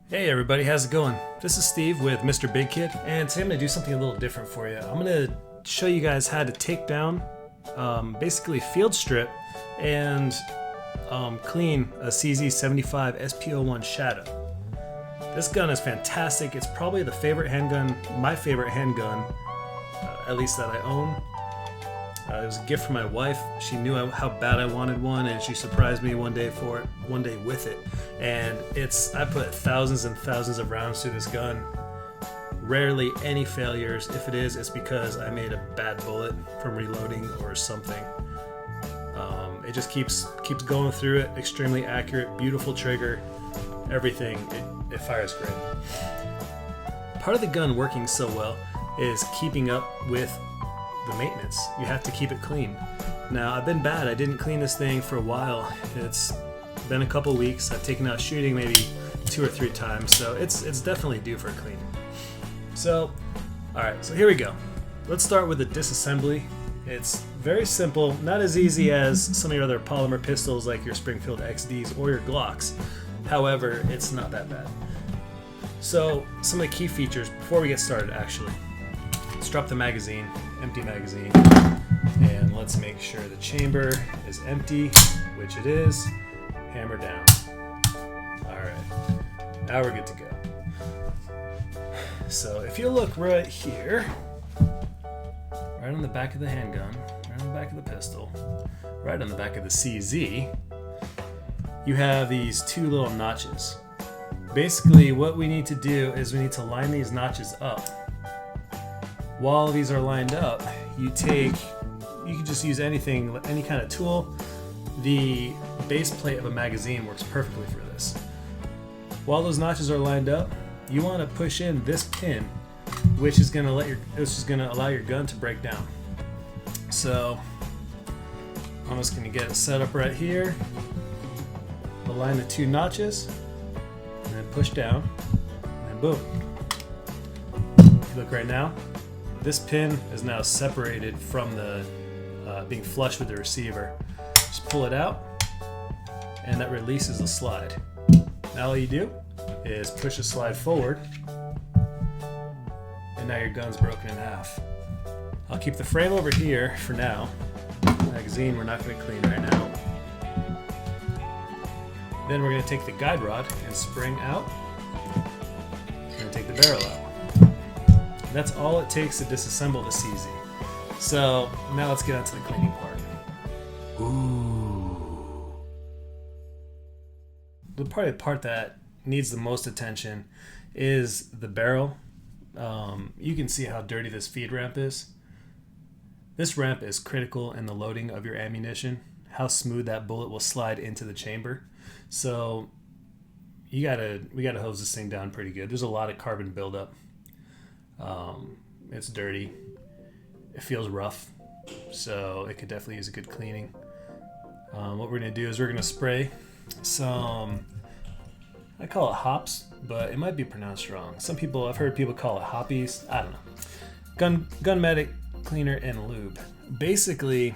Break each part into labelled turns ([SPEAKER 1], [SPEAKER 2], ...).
[SPEAKER 1] Hey everybody, how's it going? This is Steve with MrBigKid, and today I'm going to do something a little different for you. I'm going to show you guys how to take down basically field strip and clean a CZ75 SP01 Shadow. This gun is fantastic. It's probably the favorite handgun, my favorite handgun, at least that I own. It was a gift from my wife. She knew how bad I wanted one, and she surprised me one day with it. And I put thousands and thousands of rounds through this gun. Rarely any failures. If it is, it's because I made a bad bullet from reloading or something. It just keeps going through it. Extremely accurate, beautiful trigger, everything. It fires great. Part of the gun working so well is keeping up with the maintenance. You have to keep it clean. Now, I've been bad. I didn't clean this thing for a while. It's been a couple weeks. I've taken out shooting maybe 2 or 3 times, so it's definitely due for a cleaning. So, alright, so here we go. Let's start with the disassembly. It's very simple, not as easy as some of your other polymer pistols like your Springfield XDs or your Glocks. However, it's not that bad. So, some of the key features before we get started actually. Let's drop the magazine, empty magazine, and let's make sure the chamber is empty, which it is. Hammer down. Alright, now we're good to go. So if you look right here, right on the back of the handgun, right on the back of the pistol, right on the back of the CZ, you have these 2 little notches. Basically what we need to do is we need to line these notches up. While these are lined up, you can just use anything, any kind of tool. The base plate of a magazine works perfectly for this. While those notches are lined up, you want to push in this pin, which is going to allow your gun to break down. So I'm just going to get it set up right here. Align the 2 notches, and then push down, and boom. If you look right now, this pin is now separated from the being flush with the receiver. Just pull it out, and that releases the slide. Now all you do is push the slide forward, and now your gun's broken in half. I'll keep the frame over here for now. Magazine we're not going to clean right now. Then we're going to take the guide rod and spring out, and take the barrel out. That's all it takes to disassemble the CZ. So now let's get on to the cleaning part. Ooh. The part that needs the most attention is the barrel. You can see how dirty this feed ramp is. This ramp is critical in the loading of your ammunition, how smooth that bullet will slide into the chamber. So we gotta hose this thing down pretty good. There's a lot of carbon buildup. It's dirty. It feels rough, so it could definitely use a good cleaning. What we're going to do is we're going to spray some, I call it hops, but it might be pronounced wrong. I've heard people call it hoppies. I don't know. Gun medic cleaner and lube. Basically,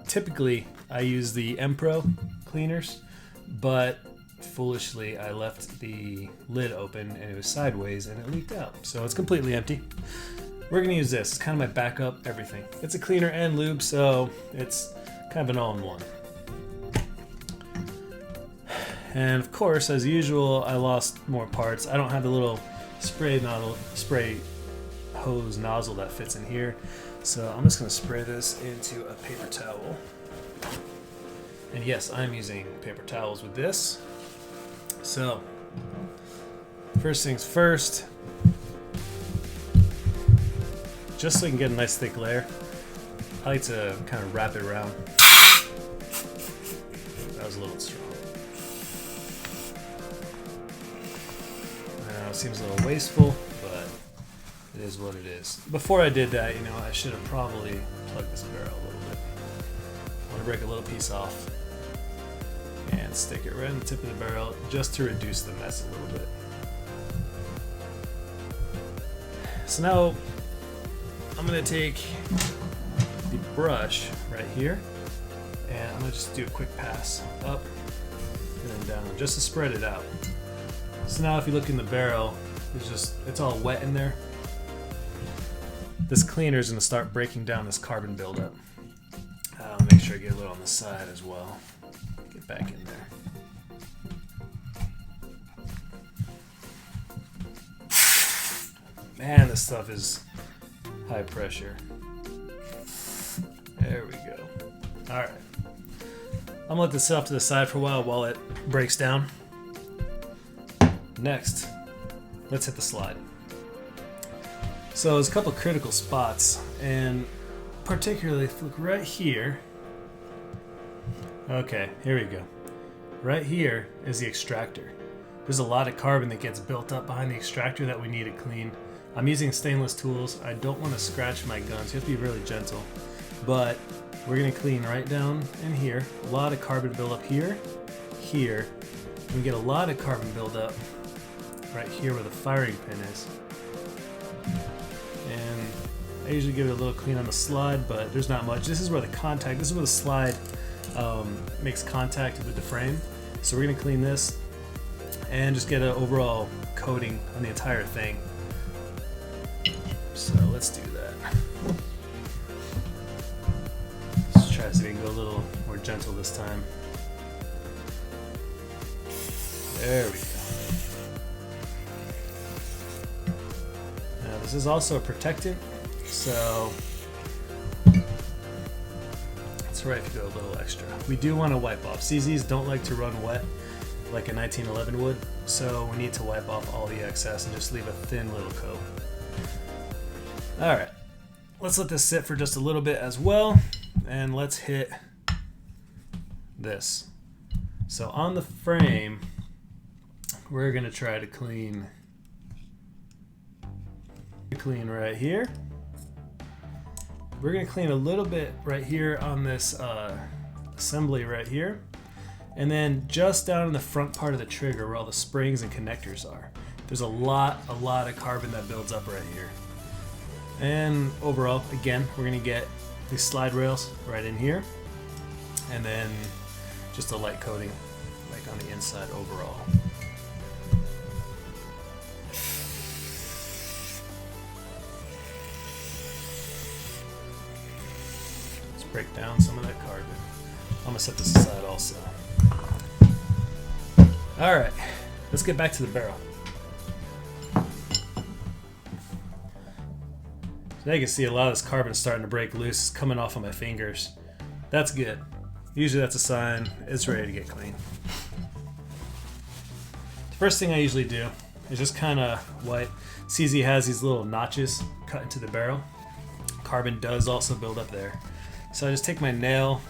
[SPEAKER 1] typically I use the M-Pro cleaners, but foolishly I left the lid open and it was sideways and it leaked out, so it's completely empty. We're going to use this. It's kind of my backup everything. It's a cleaner and lube, so it's kind of an all-in-one. And of course, as usual, I lost more parts. I don't have the little spray hose nozzle that fits in here, so I'm just going to spray this into a paper towel. And yes, I'm using paper towels with this. So, first things first, just so you can get a nice thick layer, I like to kind of wrap it around. That was a little strong. It seems a little wasteful, but it is what it is. Before I did that, I should have probably plugged this barrel a little bit. I want to break a little piece off and stick it right on the tip of the barrel just to reduce the mess a little bit. So now I'm going to take the brush right here and I'm going to just do a quick pass up and then down just to spread it out. So now if you look in the barrel, it's all wet in there. This cleaner is going to start breaking down this carbon buildup. I'll make sure I get a little on the side as well. Get back in there. Man, this stuff is high pressure. There we go. Alright. I'm gonna let this sit off to the side for a while it breaks down. Next, let's hit the slide. So there's a couple critical spots, and particularly if you look right here. Okay, here we go. Right here is the extractor. There's a lot of carbon that gets built up behind the extractor that we need to clean. I'm using stainless tools. I don't want to scratch my guns. You have to be really gentle. But we're going to clean right down in here. A lot of carbon buildup here, here. We get a lot of carbon buildup right here where the firing pin is. And I usually give it a little clean on the slide, but there's not much. This is where the slide makes contact with the frame. So we're going to clean this and just get an overall coating on the entire thing. So let's do that. Let's try to see if we can go a little more gentle this time. There we go. Now this is also a protectant, so it's right if you go a little extra. We do want to wipe off. CZs don't like to run wet like a 1911 would, so we need to wipe off all the excess and just leave a thin little coat. Alright, let's let this sit for just a little bit as well, and let's hit this. So on the frame, we're going to try to clean right here. We're going to clean a little bit right here on this assembly right here, and then just down in the front part of the trigger where all the springs and connectors are. There's a lot of carbon that builds up right here. And overall, again, we're going to get these slide rails right in here, and then just a light coating like on the inside overall. Let's break down some of that carbon. I'm going to set this aside also. Alright, let's get back to the barrel. Now you can see a lot of this carbon is starting to break loose. It's coming off of my fingers. That's good. Usually that's a sign it's ready to get clean. The first thing I usually do is just kind of wipe. CZ has these little notches cut into the barrel. Carbon does also build up there. So I just take my nail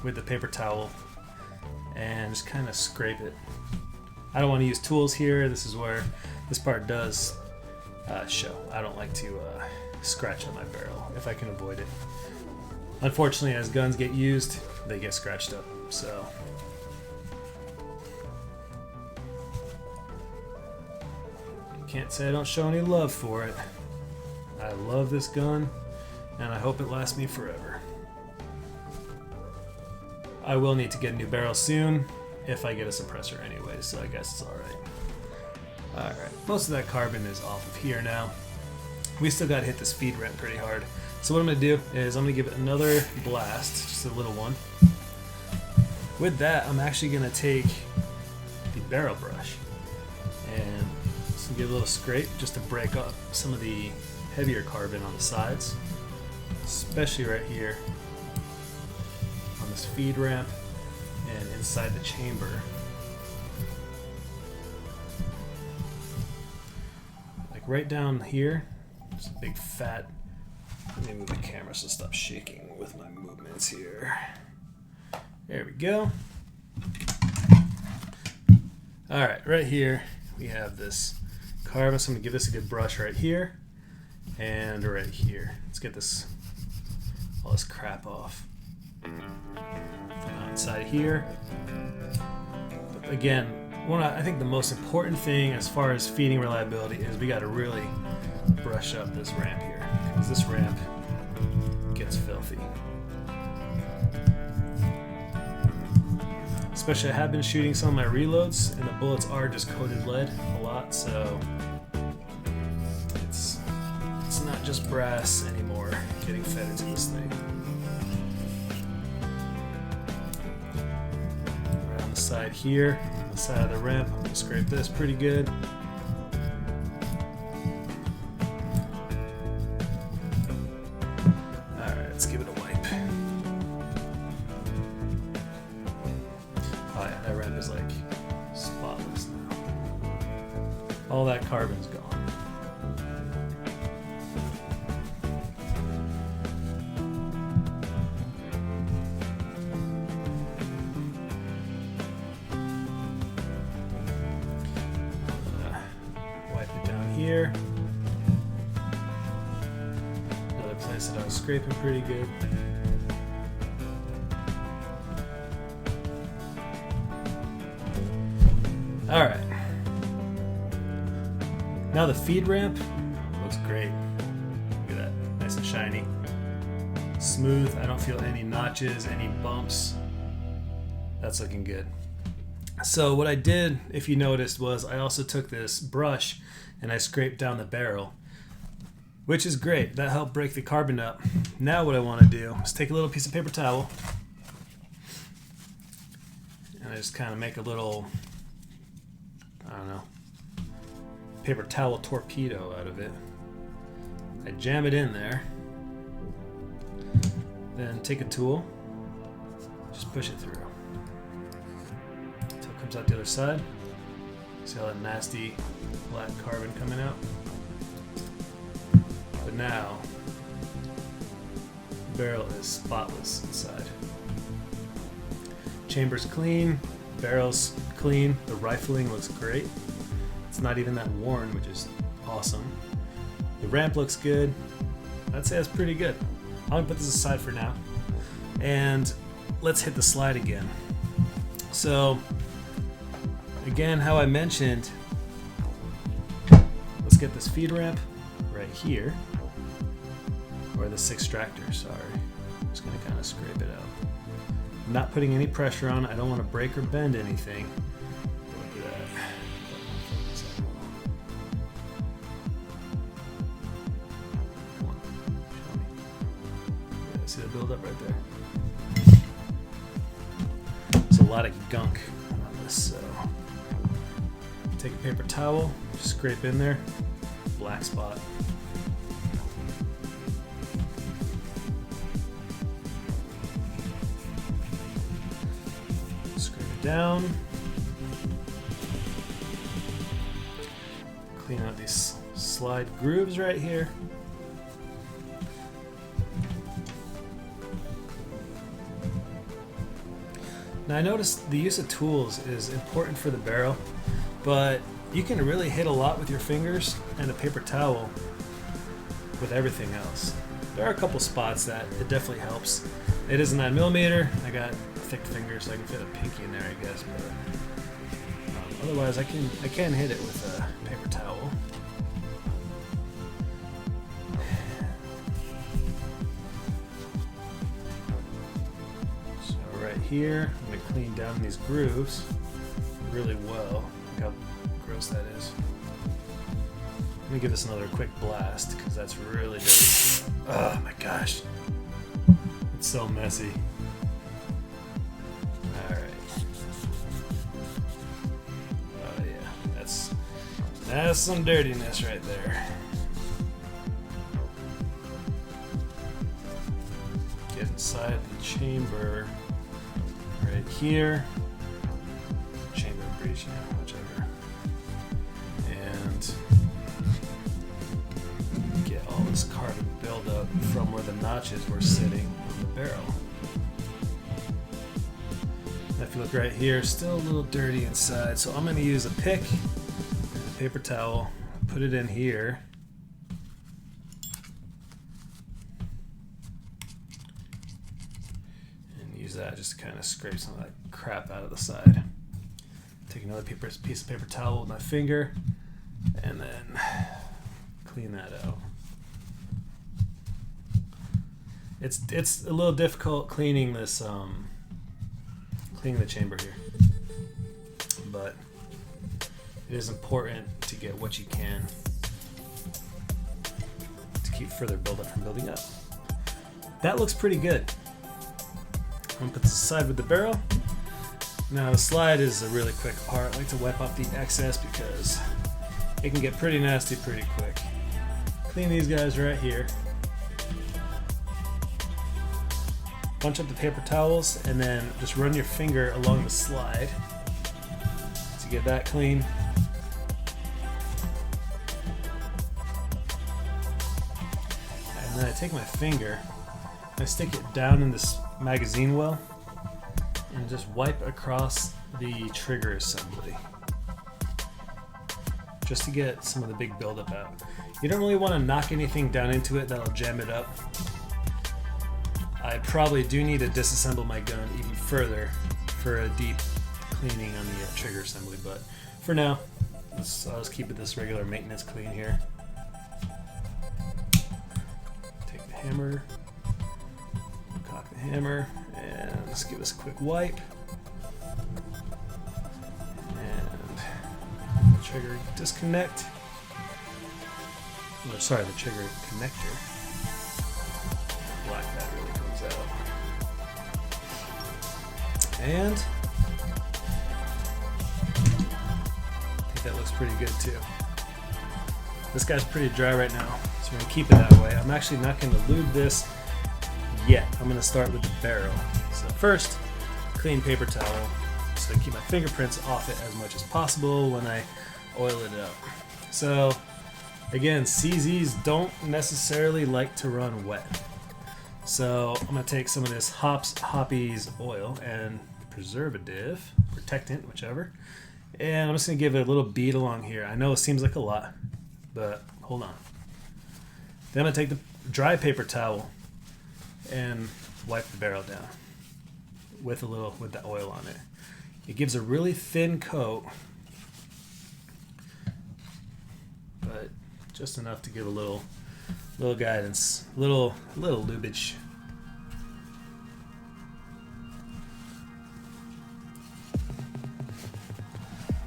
[SPEAKER 1] with the paper towel and just kind of scrape it. I don't want to use tools here. This is where this part does show. I don't like to scratch on my barrel if I can avoid it. Unfortunately, as guns get used, they get scratched up. So can't say I don't show any love for it. I love this gun, and I hope it lasts me forever. I will need to get a new barrel soon if I get a suppressor anyway, so I guess it's alright. Alright, most of that carbon is off of here now. We still got to hit this feed ramp pretty hard. So what I'm going to do is I'm going to give it another blast, just a little one. With that, I'm actually going to take the barrel brush and just give it a little scrape just to break up some of the heavier carbon on the sides, especially right here on this feed ramp and inside the chamber. Like right down here. It's a big fat. Let me move the camera so it stops shaking with my movements here. There we go. Alright, right here we have this carbon, so I'm going to give this a good brush right here and right here. Let's get this all this crap off. Inside here. But again, I think the most important thing as far as feeding reliability is we got to really brush up this ramp here, because this ramp gets filthy. Especially I have been shooting some of my reloads and the bullets are just coated lead a lot, so it's not just brass anymore getting fed into this thing. Right on the side here, on the side of the ramp, I'm gonna scrape this pretty good. Alright, let's give it a wipe. Oh yeah, that ramp is like spotless now. All that carbon's gone. Wipe it down here. Another place that I was scraping pretty good. Alright. Now the feed ramp looks great. Look at that. Nice and shiny. Smooth. I don't feel any notches, any bumps. That's looking good. So what I did, if you noticed, was I also took this brush and I scraped down the barrel, which is great. That helped break the carbon up. Now what I want to do is take a little piece of paper towel and I just kind of make a little, I don't know, paper towel torpedo out of it. I jam it in there, then take a tool, just push it through until it comes out the other side. See all that nasty black carbon coming out? But now the barrel is spotless inside. Chamber's clean, barrel's clean, the rifling looks great. It's not even that worn, which is awesome. The ramp looks good. I'd say that's pretty good. I'm gonna put this aside for now. And let's hit the slide again. So, again, how I mentioned, let's get this feed ramp right here. Or this extractor, sorry. I'm just gonna kind of scrape it out. I'm not putting any pressure on. I don't want to break or bend anything. Look at that. Come on, show me. Yeah, see the buildup right there? There's a lot of gunk on this, so take a paper towel, just scrape in there, black spot. Down, clean out these slide grooves right here. Now I noticed the use of tools is important for the barrel, but you can really hit a lot with your fingers and a paper towel with everything else. There are a couple spots that it definitely helps. It is a 9mm. I got thick fingers, so I can fit a pinky in there, I guess. But otherwise, I can hit it with a paper towel. So right here, I'm gonna clean down these grooves really well. Look how gross that is. Let me give this another quick blast because that's really dirty. Oh my gosh, it's so messy. That's some dirtiness right there. Get inside the chamber right here. Chamber breach, yeah, whichever. And get all this carbon buildup from where the notches were sitting on the barrel. If you look right here, still a little dirty inside, so I'm going to use a pick. Paper towel, put it in here. And use that just to kind of scrape some of that crap out of the side. Take another piece of paper towel with my finger and then clean that out. It's a little difficult cleaning this cleaning the chamber here. but it is important to get what you can to keep further buildup from building up. That looks pretty good. I'm gonna put this aside with the barrel. Now the slide is a really quick part. I like to wipe off the excess because it can get pretty nasty pretty quick. Clean these guys right here. Bunch up the paper towels and then just run your finger along the slide to get that clean. And then I take my finger, I stick it down in this magazine well and just wipe across the trigger assembly just to get some of the big buildup out. You don't really want to knock anything down into it, that'll jam it up. I probably do need to disassemble my gun even further for a deep cleaning on the trigger assembly, but for now, I'll just keep it this regular maintenance clean here. Take the hammer, cock the hammer, and let's give this a quick wipe. And the trigger disconnect. Oh, sorry, the trigger connector. Black that really comes out. And I think that looks pretty good too. This guy's pretty dry right now, so we're gonna keep it that way. I'm actually not gonna lube this yet. I'm gonna start with the barrel. So first, clean paper towel so I can keep my fingerprints off it as much as possible when I oil it up. So again, CZs don't necessarily like to run wet. So I'm gonna take some of this Hoppies oil and preservative, protectant, whichever, and I'm just gonna give it a little bead along here. I know it seems like a lot, but hold on. Then I'm gonna take the dry paper towel and wipe the barrel down with the oil on it. It gives a really thin coat, but just enough to give a little guidance, little lubage.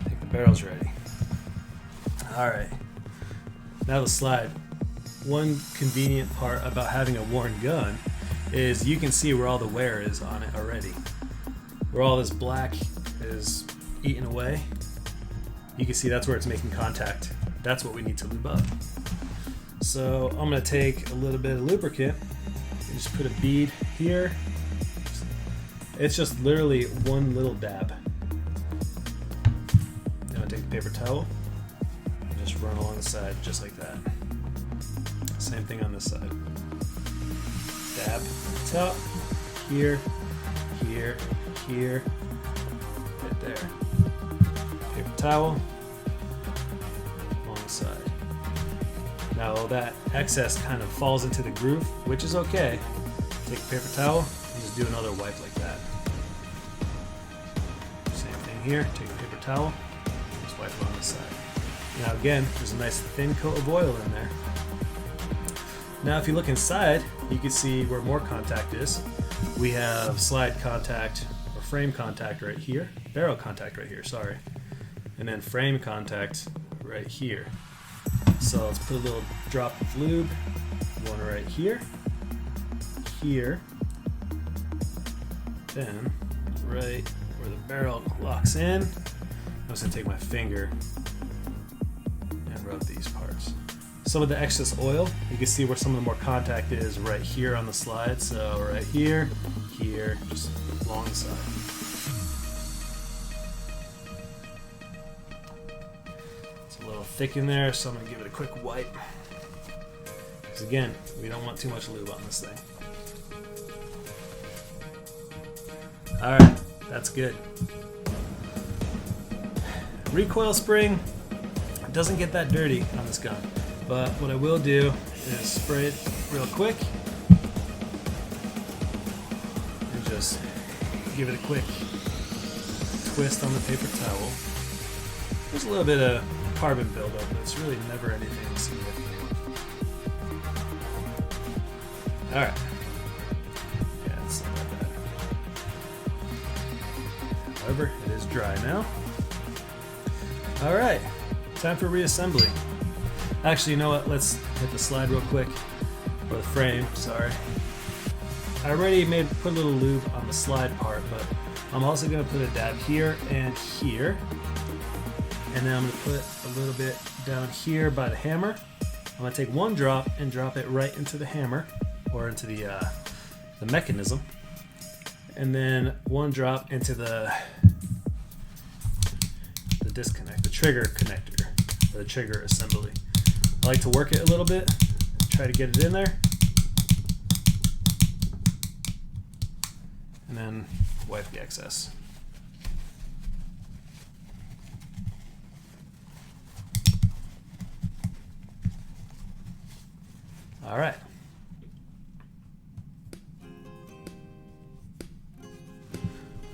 [SPEAKER 1] I think the barrel's ready. All right, now the slide. One convenient part about having a worn gun is you can see where all the wear is on it already. Where all this black is eaten away, you can see that's where it's making contact. That's what we need to lube up. So I'm going to take a little bit of lubricant and just put a bead here. It's just literally one little dab. Then I'm going to take the paper towel and just run along the side just like that. Same thing on this side. Dab at the top, here, here, here, right there. Paper towel along the side. Now that excess kind of falls into the groove, which is okay. Take a paper towel and just do another wipe like that. Same thing here, take a paper towel, just wipe it on the side. Now again, there's a nice thin coat of oil in there. Now if you look inside, you can see where more contact is. We have slide contact, or frame contact right here, barrel contact right here, sorry. And then frame contact right here. So let's put a little drop of lube, one right here, here, then right where the barrel locks in. I'm just gonna take my finger and rub these parts. Some of the excess oil, you can see where some of the more contact is right here on the slide. So right here, here, just along the side. It's a little thick in there, so I'm gonna give it a quick wipe. Because again, we don't want too much lube on this thing. All right, that's good. Recoil spring doesn't get that dirty on this gun. But what I will do is spray it real quick and just give it a quick twist on the paper towel. There's a little bit of carbon buildup, but it's really never anything significant. Alright. Yeah, it's not that bad. However, it is dry now. All right, time for reassembly. Actually, you know what? Let's hit the slide real quick, or the frame, sorry. I already put a little lube on the slide part, but I'm also gonna put a dab here and here. And then I'm gonna put a little bit down here by the hammer. I'm gonna take one drop and drop it right into the hammer, or into the mechanism. And then one drop into the disconnect, the trigger connector, or the trigger assembly. I like to work it a little bit, try to get it in there, and then wipe the excess. All right.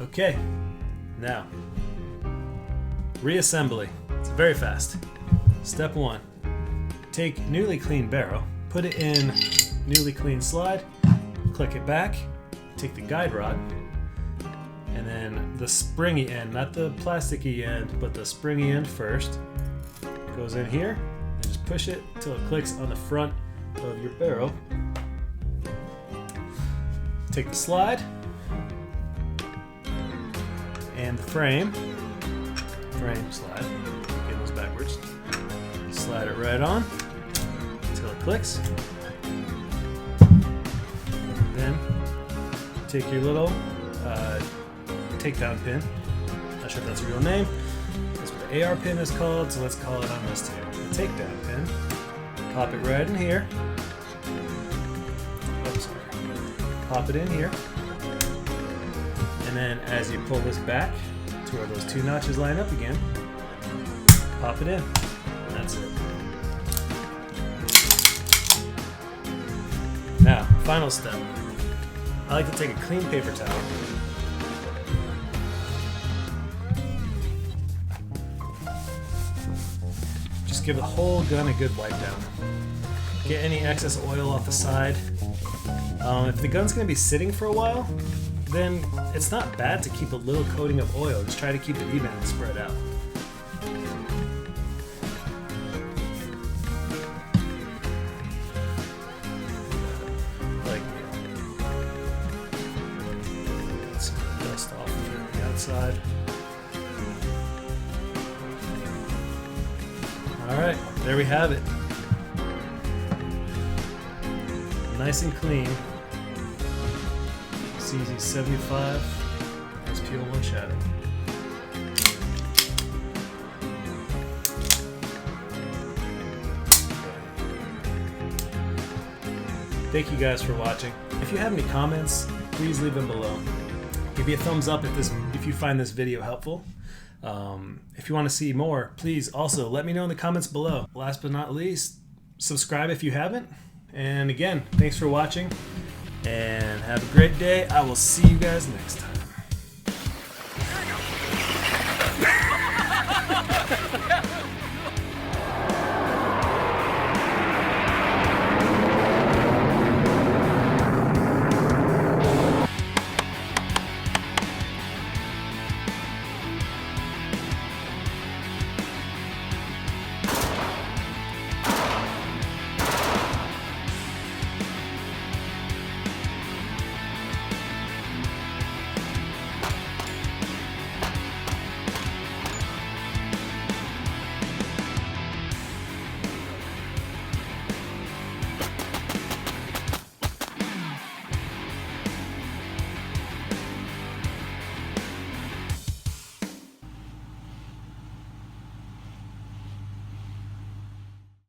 [SPEAKER 1] Okay, now, reassembly. It's very fast. Step 1, take newly clean barrel, put it in newly clean slide, click it back, take the guide rod, and then the springy end, not the plasticky end, but the springy end first, goes in here, and just push it till it clicks on the front of your barrel. Take the slide and the frame slide, get those backwards, slide it right on until it clicks. Then take your little takedown pin, not sure if that's a real name, that's what the AR pin is called, so let's call it on this too, the takedown pin. Pop it right in here. Oops, sorry. Pop it in here. And then as you pull this back to where those two notches line up again, pop it in. And that's it. Now, final step. I like to take a clean paper towel. Just give the whole gun a good wipe down. Get any excess oil off the side. If the gun's going to be sitting for a while, then it's not bad to keep a little coating of oil. Just try to keep it even and spread out. Like, get some dust off of the outside. Alright, there we have it. Nice and clean. CZ75 SPO1 Shadow. Thank you guys for watching. If you have any comments, please leave them below. Give me a thumbs up if you find this video helpful. If you want to see more, please also let me know in the comments below. Last but not least, subscribe if you haven't. And again, thanks for watching, and have a great day. I will see you guys next time.